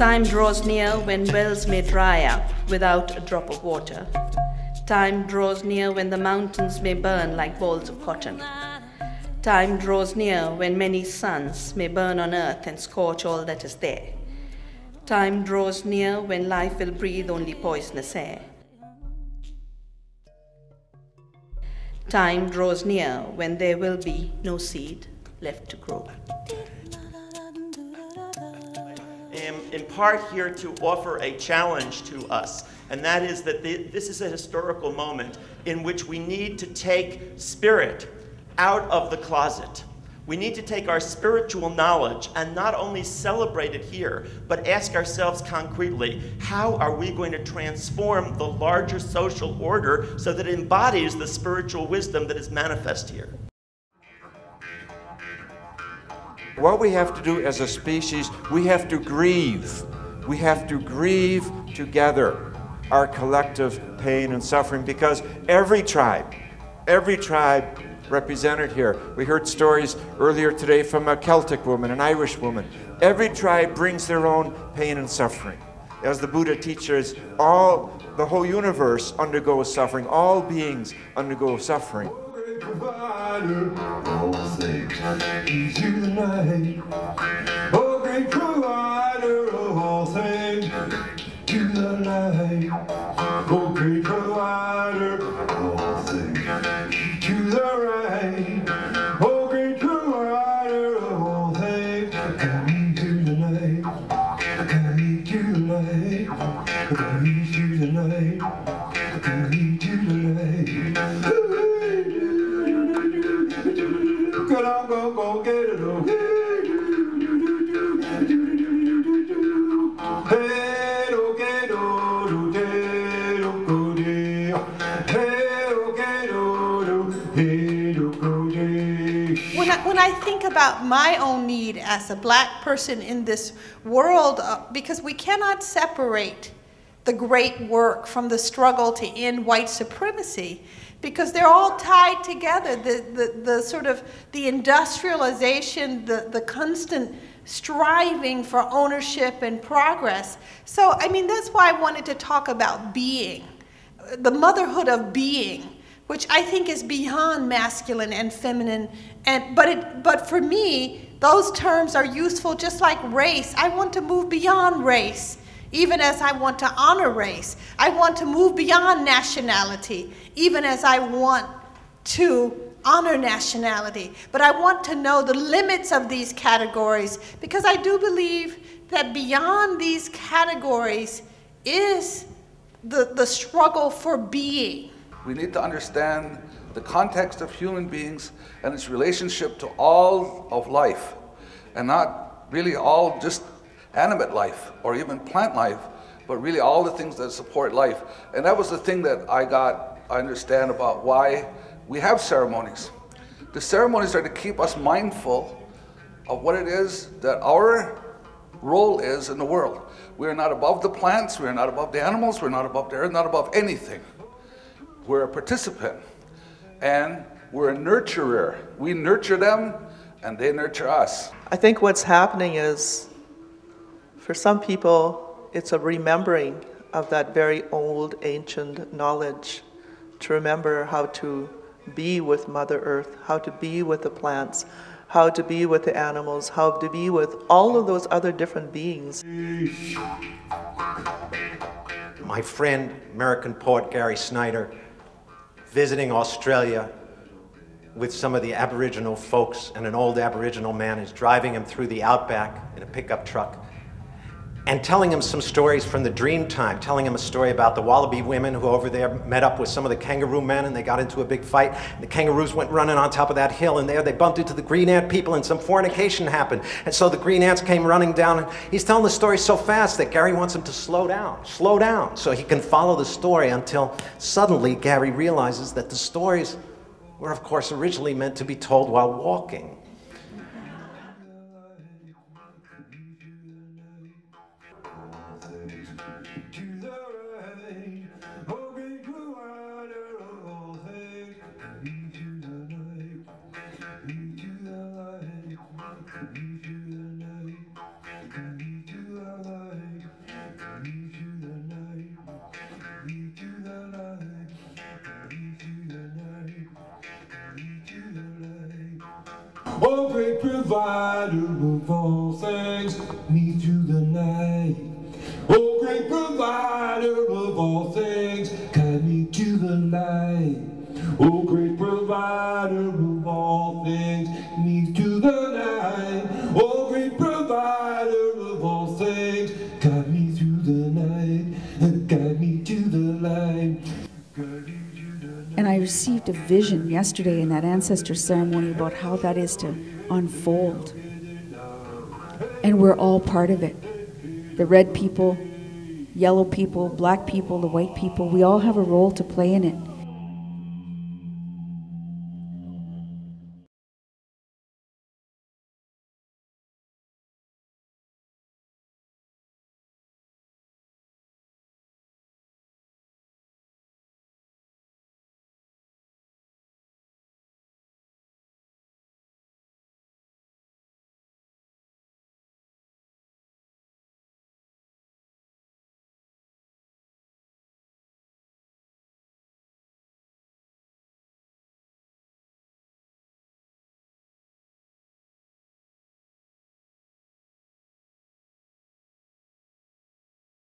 Time draws near when wells may dry up without a drop of water. Time draws near when the mountains may burn like balls of cotton. Time draws near when many suns may burn on earth and scorch all that is there. Time draws near when life will breathe only poisonous air. Time draws near when there will be no seed left to grow. I am in part here to offer a challenge to us, and that is that this is a historical moment in which we need to take spirit out of the closet. We need to take our spiritual knowledge and not only celebrate it here, but ask ourselves concretely, how are we going to transform the larger social order so that it embodies the spiritual wisdom that is manifest here? What we have to do as a species, we have to grieve. We have to grieve together our collective pain and suffering, because every tribe represented here. We heard stories earlier today from a Celtic woman, an Irish woman. Every tribe brings their own pain and suffering. As the Buddha teaches, the whole universe undergoes suffering. All beings undergo suffering. Provider, all things into the night. Oh, great provider of all things to the light. Oh, great provider of all things to the right. Oh, great provider of all things, come to the night. Come to the night. Come to the night. Come to the night. Go get it, oh. When I think about my own need as a black person in this world, because we cannot separate the great work from the struggle to end white supremacy, because they're all tied together. The sort of the industrialization, the constant striving for ownership and progress. So, I mean, that's why I wanted to talk about being, the motherhood of being, which I think is beyond masculine and feminine. But for me, those terms are useful just like race. I want to move beyond race, even as I want to honor race. I want to move beyond nationality, even as I want to honor nationality. But I want to know the limits of these categories, because I do believe that beyond these categories is the struggle for being. We need to understand the context of human beings and its relationship to all of life, and not really all just animate life or even plant life, but really all the things that support life. And that was the thing that I understand about why we have ceremonies. The ceremonies are to keep us mindful of what it is that our role is in the world. We are not above the plants, we are not above the animals, we're not above the earth, not above anything. We're a participant, and we're a nurturer. We nurture them, and they nurture us. I think what's happening is, for some people, it's a remembering of that very old, ancient knowledge, to remember how to be with Mother Earth, how to be with the plants, how to be with the animals, how to be with all of those other different beings. My friend, American poet Gary Snyder, visiting Australia with some of the Aboriginal folks, and an old Aboriginal man is driving him through the outback in a pickup truck and telling him some stories from the dream time, telling him a story about the Wallaby women who over there met up with some of the kangaroo men, and they got into a big fight. The kangaroos went running on top of that hill, and there they bumped into the green ant people, and some fornication happened. And so the green ants came running down, and he's telling the story so fast that Gary wants him to slow down, so he can follow the story, until suddenly Gary realizes that the stories were, of course, originally meant to be told while walking. To the light. provider of all things, me through the night. Oh, great provider of all things, guide me to the light. Oh, great provider of all things, me to the night. Oh, great provider of all things, guide me through the night. Guide me to the light. And I received a vision yesterday in that ancestor ceremony about how that is to unfold. And we're all part of it. The red people, yellow people, black people, the white people, we all have a role to play in it.